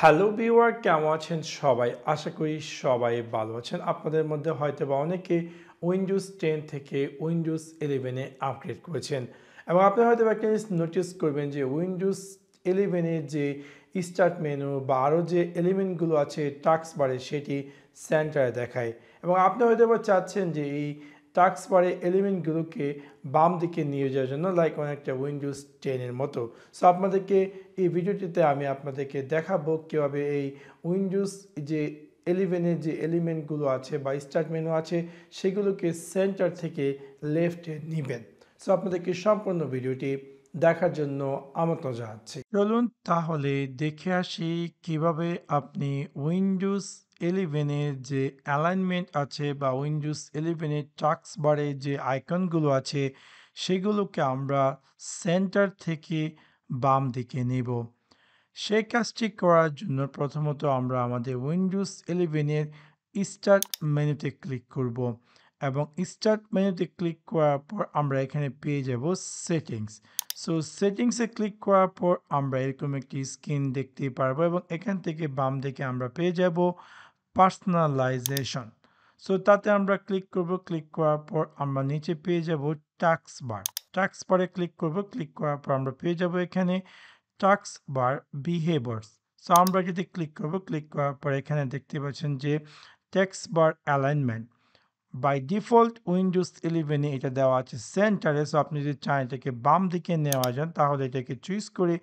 Hello viewer, কেমন আছেন সবাই? আশা করি সবাই ভালো আছেন। আপনাদের মধ্যে হয়তোবা অনেকে উইন্ডোজ 10 থেকে উইন্ডোজ 11 এ আপগ্রেড করেছেন এবং আপনারা হয়তোবা একটা জিনিস নোটিস করবেন যে উইন্ডোজ 11 এর যে স্টার্ট মেনু বা আরও যে এলিমেন্টগুলো আছে টাস্কবারে সেটি সেন্টারে দেখায় এবং আপনি হয়তোবা চাচ্ছেন যে এই টাস্কবারে এলিমেন্টগুলোকে বাম দিকে নিয়ে যাওয়ার জন্য লাইক অনেকটা উইন্ডোজ 10 এর মতো। সো আপনাদেরকে এই ভিডিওটিতে আমি আপনাদেরকে দেখাবো কীভাবে এই উইন্ডোজ যে 11 এর যে এলিমেন্টগুলো আছে বা স্টার্ট মেনু আছে সেগুলোকে সেন্টার থেকে লেফটে নেবেন। সো আপনাদেরকে সম্পূর্ণ ভিডিওটি দেখার জন্য আমন্ত্রণ জানাচ্ছি। চলুন তাহলে দেখে আসি কিভাবে আপনি উইন্ডোজ 11 এর যে অ্যালাইনমেন্ট আছে বা উইন্ডোজ 11 এর টাস্কবারে যে আইকনগুলো আছে সেগুলোকে আমরা সেন্টার থেকে বাম দিকে নেব। সেই কাজটি করার জন্য প্রথমত আমরা আমাদের উইন্ডোজ 11 এর স্টার্ট মেনুতে ক্লিক করব এবং স্টার্ট মেনুতে ক্লিক করার পর আমরা এখানে পেয়ে যাব সেটিংস। সো সেটিংসে ক্লিক করার পর আমরা এরকম একটি স্ক্রিন দেখতে পারবো এবং এখান থেকে বাম দিকে আমরা পেয়ে যাব পার্সোনালাইজেশন। সো তাতে আমরা ক্লিক করব। ক্লিক করার পর আমরা নিচে পেয়ে যাব টাস্কবার। টাস্কবারে ক্লিক করব। ক্লিক করার পর আমরা পেয়ে যাব এখানে টাস্কবার বিহেভিয়ার্স। সো আমরা যদি ক্লিক করব, ক্লিক করার পর এখানে দেখতে পাচ্ছেন যে taskbar alignment by default Windows 11 এ এটা দেওয়া আছে সেন্টারে। সো আপনি যদি চান এটাকে বাম দিকে নেওয়া যান তাহলে এটাকে চুজ করে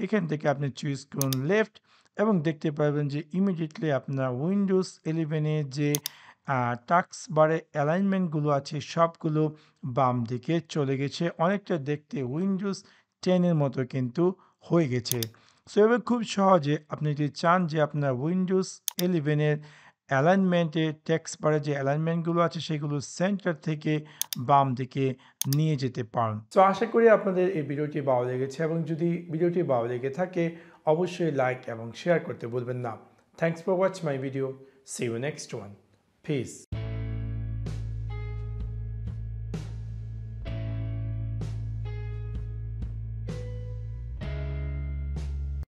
এখান থেকে আপনি চুজ করুন লেফট এবং দেখতে পারবেন যে ইমিডিয়েটলি আপনার উইন্ডোজ 11 এ যে টাস্কবারে অ্যালাইনমেন্টগুলো আছে সবগুলো বাম দিকে চলে গেছে। অনেকটা দেখতে উইন্ডোজ 10 এর মতো কিন্তু হয়ে গেছে। সো এভাবে খুব সহজে আপনি যদি চান যে আপনার উইন্ডোজ 11 এর অ্যালাইনমেন্টে টেক্সটবারে যে অ্যালাইনমেন্টগুলো আছে সেগুলো সেন্টার থেকে বাম দিকে নিয়ে যেতে পারেন। তো আশা করি আপনাদের এই ভিডিওটি ভালো লেগেছে এবং যদি ভিডিওটি ভালো লেগে থাকে অবশ্যই লাইক এবং শেয়ার করতে ভুলবেন না। Thanks for watch my video. See you next one. Piece.